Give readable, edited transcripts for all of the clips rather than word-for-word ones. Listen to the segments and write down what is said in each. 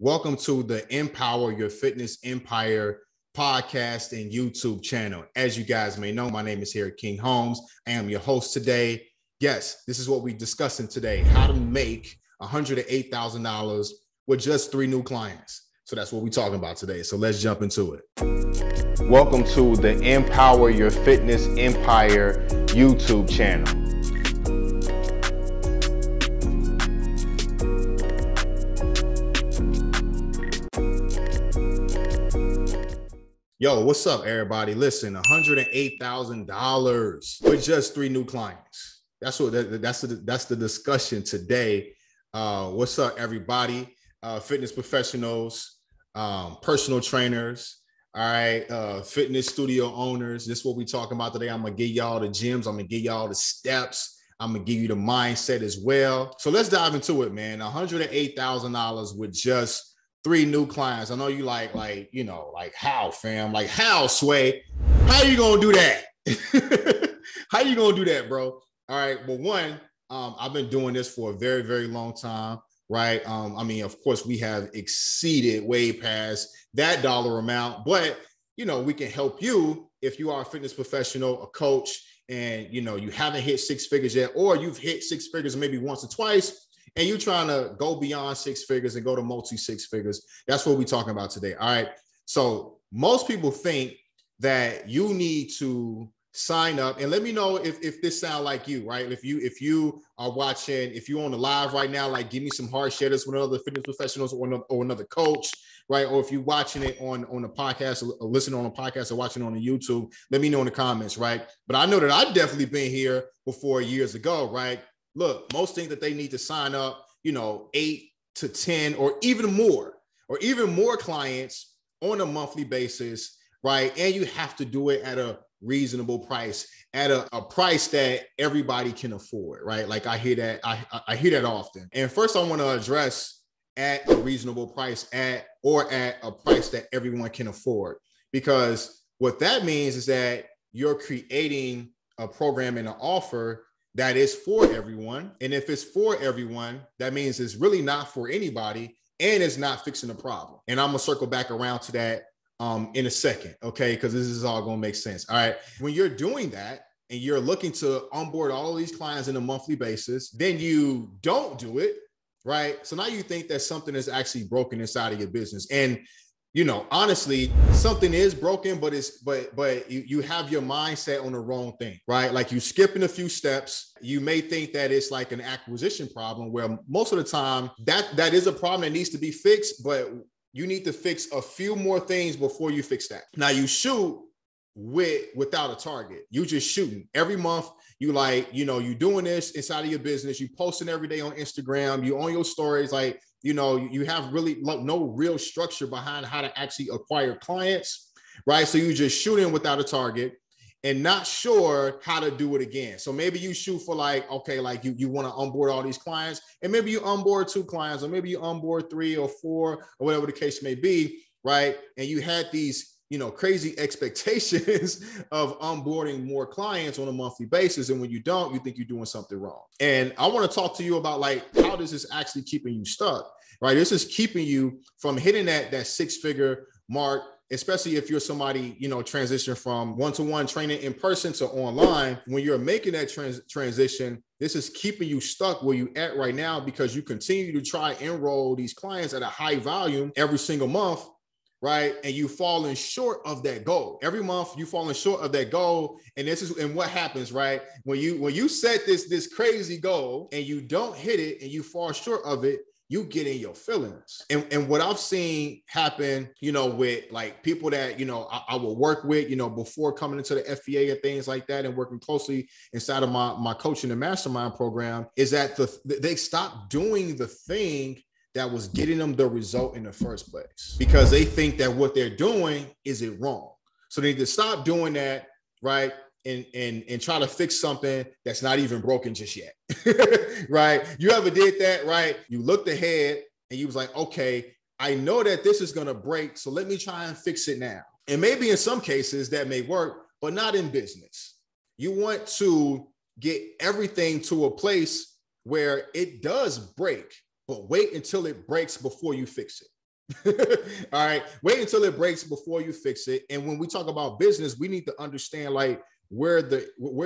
Welcome to the Empower Your Fitness Empire podcast and YouTube channel. As you guys may know, my name is King Holmes. I am your host today. Yes, this is what we're discussing today, how to make $108,000 with just 3 new clients. So that's what we're talking about today. So let's jump into it. Welcome to the Empower Your Fitness Empire YouTube channel. Yo, what's up, everybody? Listen, $108,000 with just 3 new clients. That's the discussion today. What's up, everybody? Fitness professionals, personal trainers, all right, fitness studio owners. This is what we're talking about today. I'm gonna give y'all the gems. I'm gonna give y'all the steps. I'm gonna give you the mindset as well. So let's dive into it, man. $108,000 with just 3 new clients. I know you like how, fam? Like how, Sway? How you gonna do that? How you gonna do that, bro? All right. Well, one, I've been doing this for a very, very long time, right? I mean, of course, we have exceeded way past that dollar amount, but we can help you if you are a fitness professional, a coach, and you haven't hit 6 figures yet, or you've hit 6 figures maybe once or twice, and you're trying to go beyond 6 figures and go to multi 6 figures. That's what we're talking about today. All right. So most people think that you need to sign up, and let me know if this sound like you, right? If you are watching, if you're on the live right now, like give me some hard shares with other fitness professionals or another coach, right? Or if you're watching it on the podcast or listening on the podcast or watching on the YouTube, let me know in the comments, right? But I know that I've definitely been here before years ago, right? Look, most think that they need to sign up, 8 to 10 or even more clients on a monthly basis, right? And you have to do it at a reasonable price, at a price that everybody can afford, right? Like I hear that, I hear that often. And first I want to address at a reasonable price at a price that everyone can afford, because what that means is that you're creating a program and an offer that is for everyone. And if it's for everyone, that means it's really not for anybody and it's not fixing the problem. And I'm gonna circle back around to that in a second, okay? Because this is all gonna make sense. All right. When you're doing that and you're looking to onboard all of these clients on a monthly basis, then you don't do it, right? So now you think that something is actually broken inside of your business. And honestly, something is broken, but you have your mindset on the wrong thing, right? Like you skipping a few steps. You may think that it's like an acquisition problem, where most of the time that is a problem that needs to be fixed, but you need to fix a few more things before you fix that. Now you shoot without a target. You just shooting every month. You you doing this inside of your business. You posting every day on Instagram. You on your stories, like, you have really no real structure behind how to actually acquire clients, right? So you just shooting without a target and not sure how to do it again. So maybe you shoot for you want to onboard all these clients, and maybe you onboard 2 clients, or maybe you onboard 3 or 4 or whatever the case may be, right? And you had these crazy expectations of onboarding more clients on a monthly basis. And when you don't, you think you're doing something wrong. And I want to talk to you about how this is actually keeping you stuck, right? This is keeping you from hitting that 6-figure mark, especially if you're somebody, transition from one-to-one training in person to online. When you're making that transition, this is keeping you stuck where you at right now, because you continue to try and enroll these clients at a high volume every single month, right? And you falling short of that goal. Every month you falling short of that goal. And what happens, right? When you set this crazy goal and you don't hit it and you fall short of it, you get in your feelings. And what I've seen happen, with people that, I will work with, before coming into the FBA and things like that, and working closely inside of my coaching and mastermind program, is that they stop doing the thing that was getting them the result in the first place, because they think that what they're doing is it wrong. So they need to stop doing that, right? And try to fix something that's not even broken just yet, right? You ever did that, right? You looked ahead and you was like, okay, I know that this is going to break, so let me try and fix it now. And maybe in some cases that may work, but not in business. You want to get everything to a place where it does break, but wait until it breaks before you fix it. All right. Wait until it breaks before you fix it. And when we talk about business, we need to understand like where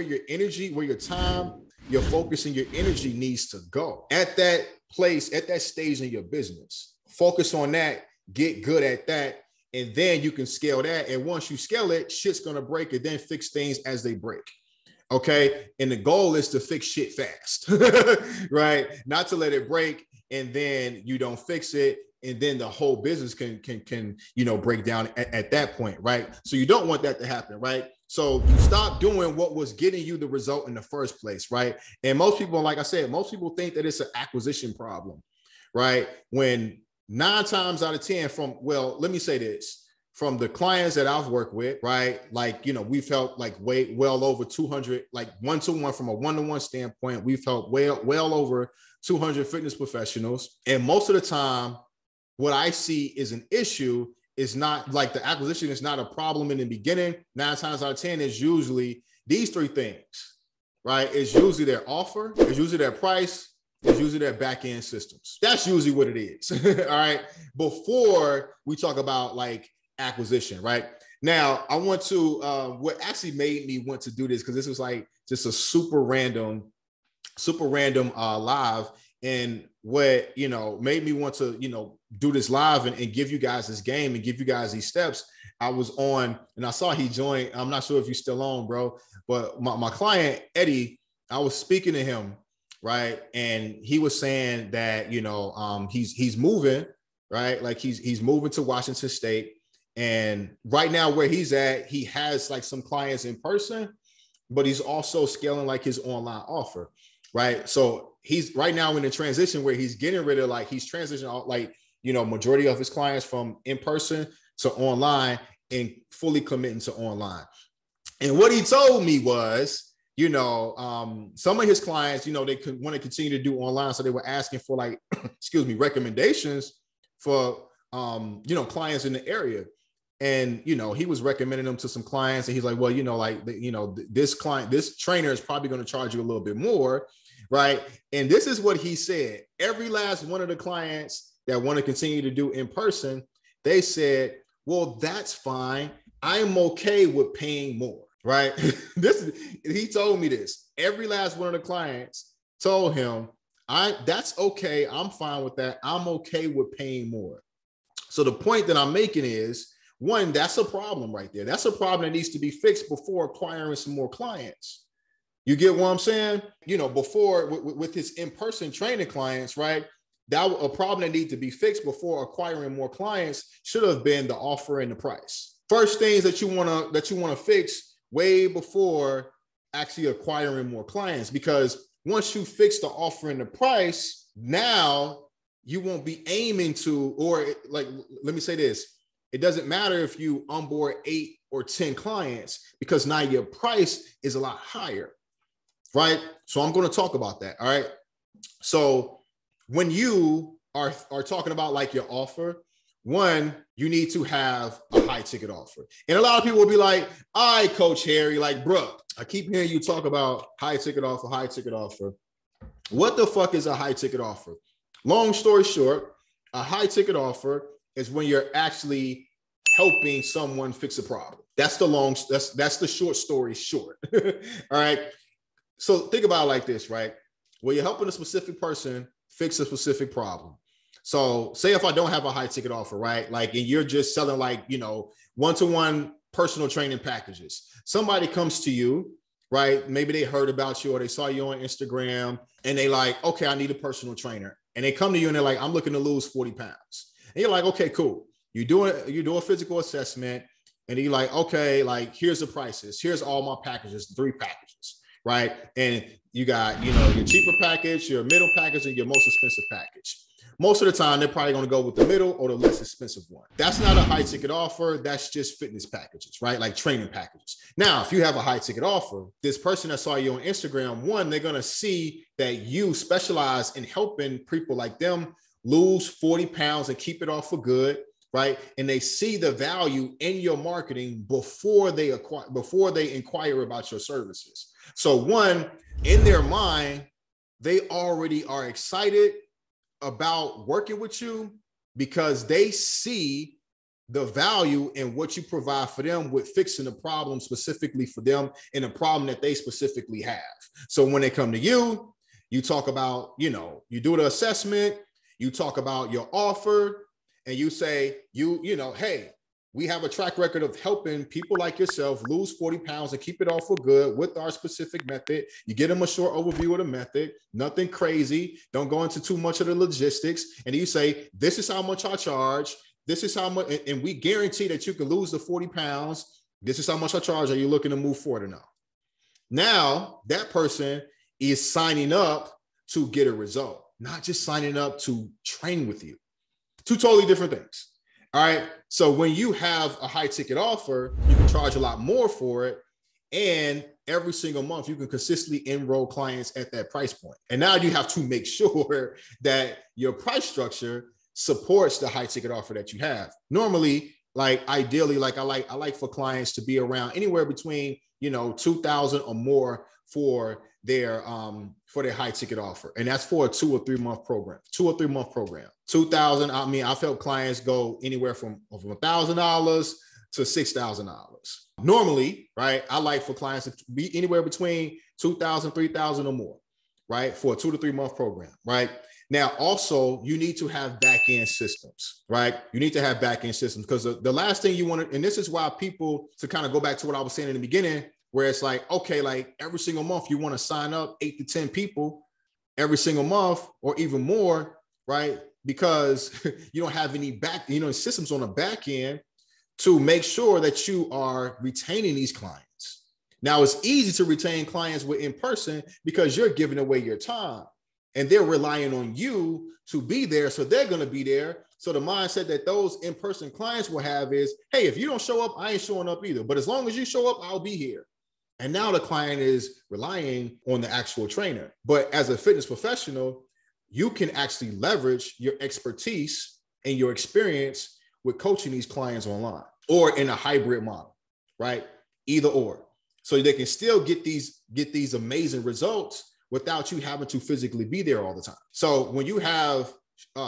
your energy, where your time, your focus, and your energy needs to go at that place, at that stage in your business. Focus on that, get good at that, and then you can scale that. And once you scale it, shit's gonna break, and then fix things as they break. Okay. And the goal is to fix shit fast, right? Not to let it break and then you don't fix it. And then the whole business can break down at that point, right? So you don't want that to happen, right? So you stop doing what was getting you the result in the first place, right? And most people, like I said, most people think that it's an acquisition problem, right? When 9 times out of 10 let me say this, from the clients that I've worked with, right? Like, we've helped like well over 200, like one-to-one, from a one-to-one standpoint, we've helped well over 200 fitness professionals. And most of the time, what I see is an issue is not like the acquisition is not a problem in the beginning. 9 times out of 10 is usually these 3 things, right? It's usually their offer, it's usually their price, it's usually their back-end systems. That's usually what it is. All right. Before we talk about like acquisition, right? Now, I want to, what actually made me want to do this, because this was like just a super random live. And what, made me want to, do this live and give you guys this game and give you guys these steps. I was on and I saw he joined. I'm not sure if you're still on, bro, but my client, Eddie, I was speaking to him, right? And he was saying that, he's moving, right? Like he's moving to Washington State. And right now where he's at, he has like some clients in person, but he's also scaling like his online offer, right? So he's right now in the transition where he's getting rid of he's transitioning like, majority of his clients from in person to online and fully committing to online. And what he told me was, some of his clients, they could want to continue to do online. So they were asking for like, recommendations for, clients in the area. And, he was recommending them to some clients and he's like, well, this trainer is probably going to charge you a little bit more. Right. And this is what he said. Every last one of the clients that want to continue to do in person, they said, well, that's fine. I'm okay with paying more. Right. He told me this. Every last one of the clients told him, that's okay. I'm fine with that. I'm okay with paying more. So the point that I'm making is, one, that's a problem right there. That's a problem that needs to be fixed before acquiring some more clients. You get what I'm saying? Before with his in-person training clients, right? That a problem that needs to be fixed before acquiring more clients should have been the offer and the price. First things that you want to fix way before actually acquiring more clients, because once you fix the offer and the price, now you won't be aiming to, or like, let me say this. It doesn't matter if you onboard 8 or 10 clients, because now your price is a lot higher, right? So I'm going to talk about that. All right. So when you are talking about like your offer, one, you need to have a high ticket offer. And a lot of people will be like, all right, Coach Harry, like, bro, I keep hearing you talk about high ticket offer, high ticket offer. What the fuck is a high ticket offer? Long story short, a high ticket offer is when you're actually helping someone fix a problem. That's the short story short. All right. So think about it like this, right? Well, you're helping a specific person fix a specific problem. So say if I don't have a high ticket offer, right? Like, and you're just selling like, one-to-one personal training packages. Somebody comes to you, right? Maybe they heard about you or they saw you on Instagram and they like, okay, I need a personal trainer. And they come to you and they're like, I'm looking to lose 40 pounds. And you're like, okay, cool. You do a physical assessment and you're like, okay, like here's the prices. Here's all my packages, 3 packages, right? And you got, your cheaper package, your middle package, and your most expensive package. Most of the time, they're probably going to go with the middle or the less expensive one. That's not a high ticket offer. That's just fitness packages, right? Like training packages. Now, if you have a high ticket offer, this person that saw you on Instagram, one, they're going to see that you specialize in helping people like them lose 40 pounds and keep it off for good, right? And they see the value in your marketing before they inquire about your services. So one, in their mind, they already are excited about working with you because they see the value in what you provide for them with fixing the problem specifically for them and a problem that they specifically have. So when they come to you, you talk about, you do the assessment, you talk about your offer, and you say, hey, we have a track record of helping people like yourself lose 40 pounds and keep it off for good with our specific method. You get them a short overview of the method, nothing crazy. Don't go into too much of the logistics. And you say, this is how much I charge. This is how much, and we guarantee that you can lose the 40 pounds. This is how much I charge. Are you looking to move forward or not? Now that person is signing up to get a result, not just signing up to train with you. Two totally different things. All right. So when you have a high ticket offer, you can charge a lot more for it. And every single month, you can consistently enroll clients at that price point. And now you have to make sure that your price structure supports the high ticket offer that you have. Normally, ideally, I like for clients to be around anywhere between, 2,000 or more for their high ticket offer. And that's for a 2 or 3 month program, 2,000. I mean, I've helped clients go anywhere from $1,000 to $6,000. Normally, right, I like for clients to be anywhere between 2,000, 3,000 or more, right, for a 2 to 3 month program, right? Now, also, you need to have back-end systems, right? You need to have back-end systems because the last thing you want to, and this is why people, to kind of go back to what I was saying in the beginning, where it's like, okay, like every single month you want to sign up 8 to 10 people every single month or even more, right? Because you don't have any systems on the back end to make sure that you are retaining these clients. Now, it's easy to retain clients with in person because you're giving away your time and they're relying on you to be there. So they're going to be there. So the mindset that those in-person clients will have is, hey, if you don't show up, I ain't showing up either. But as long as you show up, I'll be here. And now the client is relying on the actual trainer. But as a fitness professional, you can actually leverage your expertise and your experience with coaching these clients online or in a hybrid model, right? Either or. So they can still get these amazing results without you having to physically be there all the time. So when you have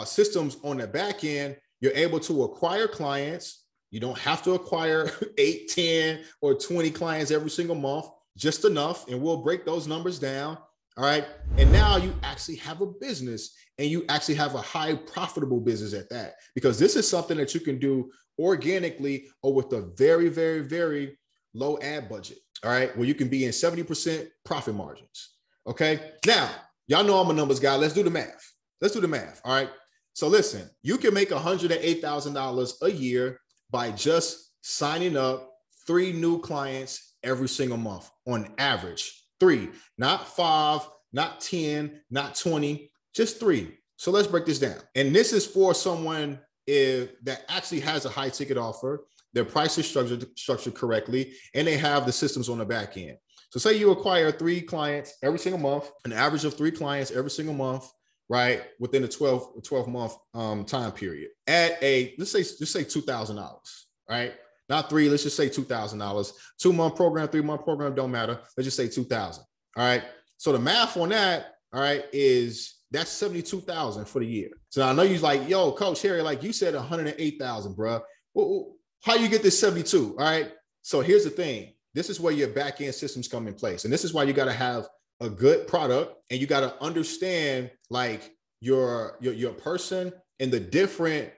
systems on the back end, you're able to acquire clients. You don't have to acquire 8, 10, or 20 clients every single month, just enough. And we'll break those numbers down. All right. And now you actually have a business and you actually have a high profitable business at that, because this is something that you can do organically or with a very, very, very low ad budget. All right. Where you can be in 70% profit margins. Okay. Now, y'all know I'm a numbers guy. Let's do the math. All right. So listen, you can make $108,000 a year by just signing up 3 new clients every single month on average. 3, not 5, not 10, not 20, just 3. So let's break this down. And this is for someone that actually has a high ticket offer, their price is structured correctly, and they have the systems on the back end. So say you acquire 3 clients every single month, an average of 3 clients every single month, right? Within a 12 month time period at let's say $2,000, right? Not 3, let's just say $2,000, 2-month program, 3-month program, don't matter. Let's just say 2,000. All right. So the math on that, all right, that's 72,000 for the year. So I know you're like, yo, Coach Harry, like you said, 108,000, bro. Well, how you get this 72? All right. So here's the thing. This is where your back end systems come in place. And this is why you got to have a good product and you got to understand like your person and the different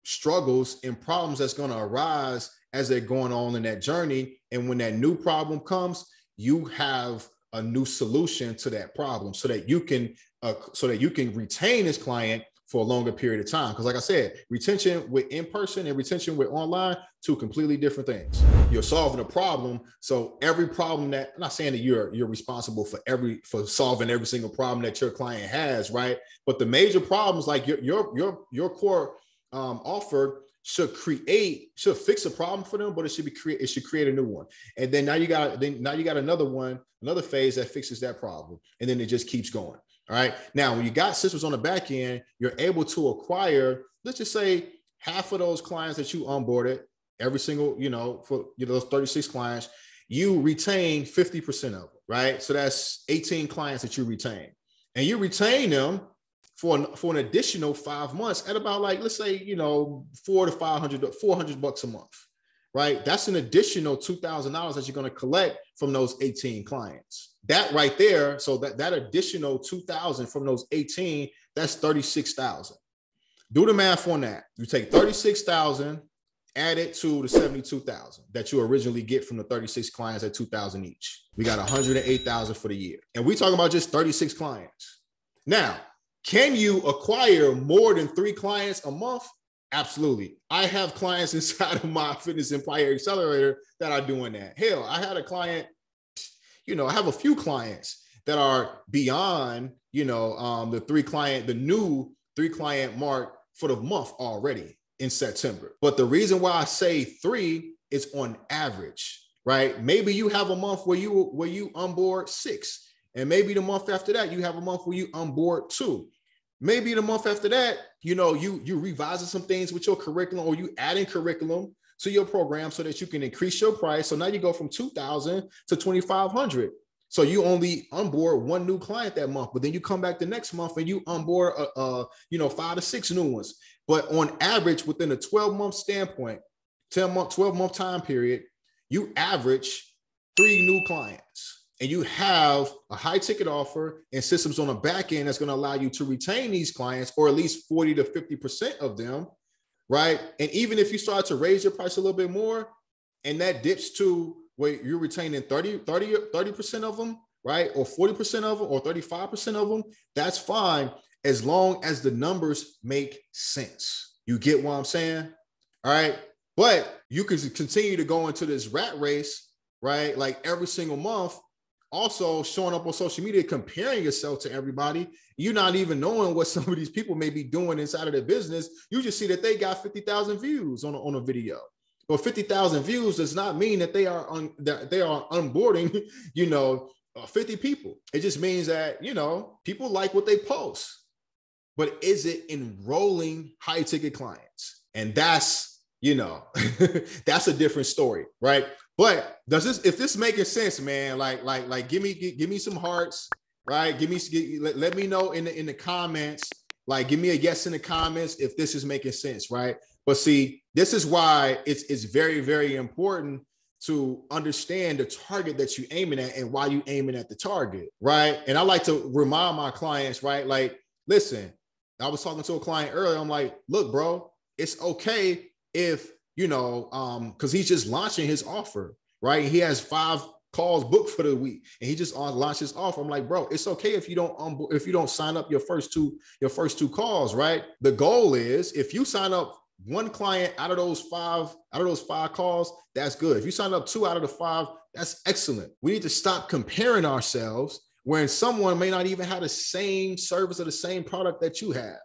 struggles and problems that's going to arise as they're going on in that journey. And when that new problem comes, you have a new solution to that problem so that you can retain this client for a longer period of time. Because like I said, retention with in-person and retention with online, 2 completely different things. You're solving a problem. So every problem that, I'm not saying that you're responsible for solving every single problem that your client has, right? But the major problems, like your core offer should fix a problem for them, but it should create a new one. And then now you got another phase that fixes that problem. And then it just keeps going. All right. Now, when you got systems on the back end, you're able to acquire, let's just say half of those clients that you onboarded every single, for those 36 clients, you retain 50% of them, right? So that's 18 clients that you retain, and you retain them for an additional 5 months at about like, let's say, you know, $400 a month, right? That's an additional $2,000 that you're going to collect from those 18 clients. That right there. So that additional 2,000 from those 18, that's 36,000. Do the math on that. You take 36,000, add it to the 72,000 that you originally get from the 36 clients at 2,000 each. We got 108,000 for the year. And we talking about just 36 clients. Now, can you acquire more than 3 clients a month? Absolutely. I have clients inside of my Fitness Empire Accelerator that are doing that. Hell, I had a client, you know, I have a few clients that are beyond, you know, the new 3 client mark for the month already in September. But the reason why I say 3 is on average, right? Maybe you have a month where you onboard 6, and maybe the month after that you have a month where you onboard 2. Maybe the month after that, you know, you revising some things with your curriculum, or you adding curriculum to your program so that you can increase your price. So now you go from 2,000 to 2,500. So you only onboard 1 new client that month, but then you come back the next month and you onboard, you know, 5 to 6 new ones. But on average, within a 12-month standpoint, 12-month time period, you average 3 new clients. And you have a high ticket offer and systems on the back end that's going to allow you to retain these clients, or at least 40 to 50% of them, right? And even if you start to raise your price a little bit more, and that dips to where you're retaining 30% of them, right? Or 40% of them, or 35% of them, that's fine, as long as the numbers make sense. You get what I'm saying? All right. But you can continue to go into this rat race, right? Like every single month, also showing up on social media, comparing yourself to everybody. You're not even knowing what some of these people may be doing inside of their business. You just see that they got 50,000 views on a video. But 50,000 views does not mean that they are onboarding, you know, 50 people. It just means that, you know, people like what they post. But is it enrolling high ticket clients? And that's, you know, that's a different story, right? But if this making sense, man, like give me some hearts, right? Let me know in the comments, like give me a yes in the comments if this is making sense, right? But see, this is why it's very, very important to understand the target that you're aiming at and why you're aiming at the target, right? And I like to remind my clients, right? Like, listen, I was talking to a client earlier. I'm like, look, bro, it's okay if, you know, because he's just launching his offer, right? He has 5 calls booked for the week, and he just launched his offer. I'm like, bro, it's okay if you don't sign up your first two calls, right? The goal is, if you sign up 1 client out of those 5 calls, that's good. If you sign up 2 out of the 5, that's excellent. We need to stop comparing ourselves when someone may not even have the same service or the same product that you have.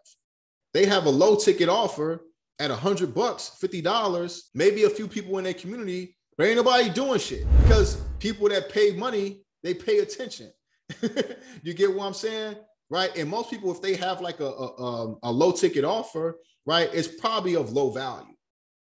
They have a low ticket offer at $100, $50, maybe a few people in their community, but ain't nobody doing shit, because people that pay money, they pay attention. You get what I'm saying? Right. And most people, if they have like a low ticket offer, right, it's probably of low value.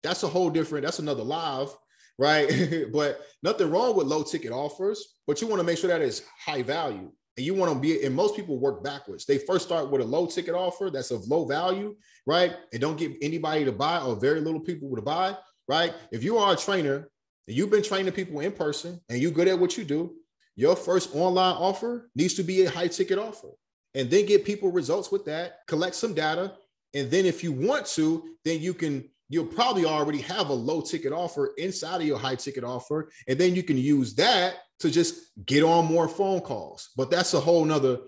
That's another live, right? But nothing wrong with low ticket offers, but you want to make sure that it's high value. And you want to be, and most people work backwards. They first start with a low ticket offer that's of low value, right? And don't get anybody to buy, or very little people to buy, right? If you are a trainer and you've been training people in person and you're good at what you do, your first online offer needs to be a high ticket offer, and then get people results with that, collect some data. And then if you want to, then you'll probably already have a low ticket offer inside of your high ticket offer. And then you can use that to just get on more phone calls. But that's a whole nother line.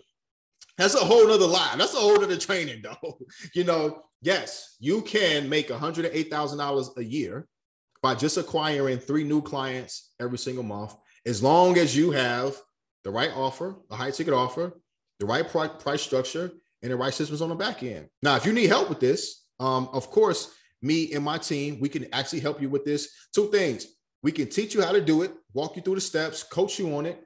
That's a whole nother training though. You know, yes, you can make $108,000 a year by just acquiring 3 new clients every single month, as long as you have the right offer, a high ticket offer, the right price structure, and the right systems on the back end. Now, if you need help with this, of course, me and my team, we can actually help you with this. 2 things. We can teach you how to do it, walk you through the steps, coach you on it,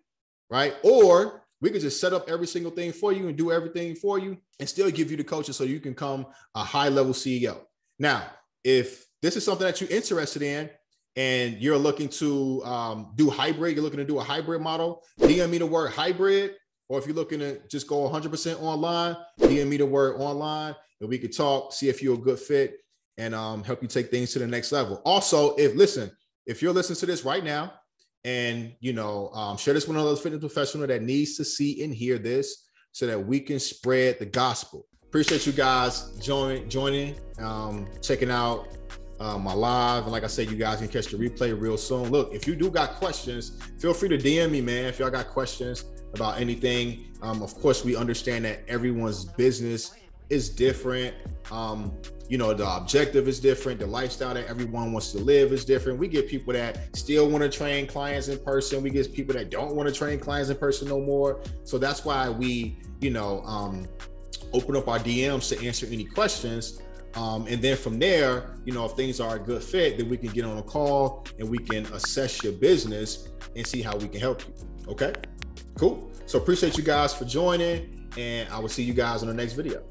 right? Or we can just set up every single thing for you and do everything for you and still give you the coaching so you can become a high-level CEO. Now, if this is something that you're interested in and you're looking to do hybrid, you're looking to do a hybrid model, DM me the word hybrid, Or if you're looking to just go 100% online, DM me the word online and we could talk, see if you're a good fit and help you take things to the next level. Also, if you're listening to this right now and, share this with another fitness professional that needs to see and hear this so that we can spread the gospel. Appreciate you guys joining, checking out my live. And like I said, you guys can catch the replay real soon. Look, if you do got questions, feel free to DM me, man. If y'all got questions about anything, of course, we understand that everyone's business is different. The objective is different. The lifestyle that everyone wants to live is different. We get people that still want to train clients in person. We get people that don't want to train clients in person no more. So that's why we, open up our DMs to answer any questions. And then from there, if things are a good fit, then we can get on a call and we can assess your business and see how we can help you. Okay, cool. So appreciate you guys for joining, and I will see you guys in the next video.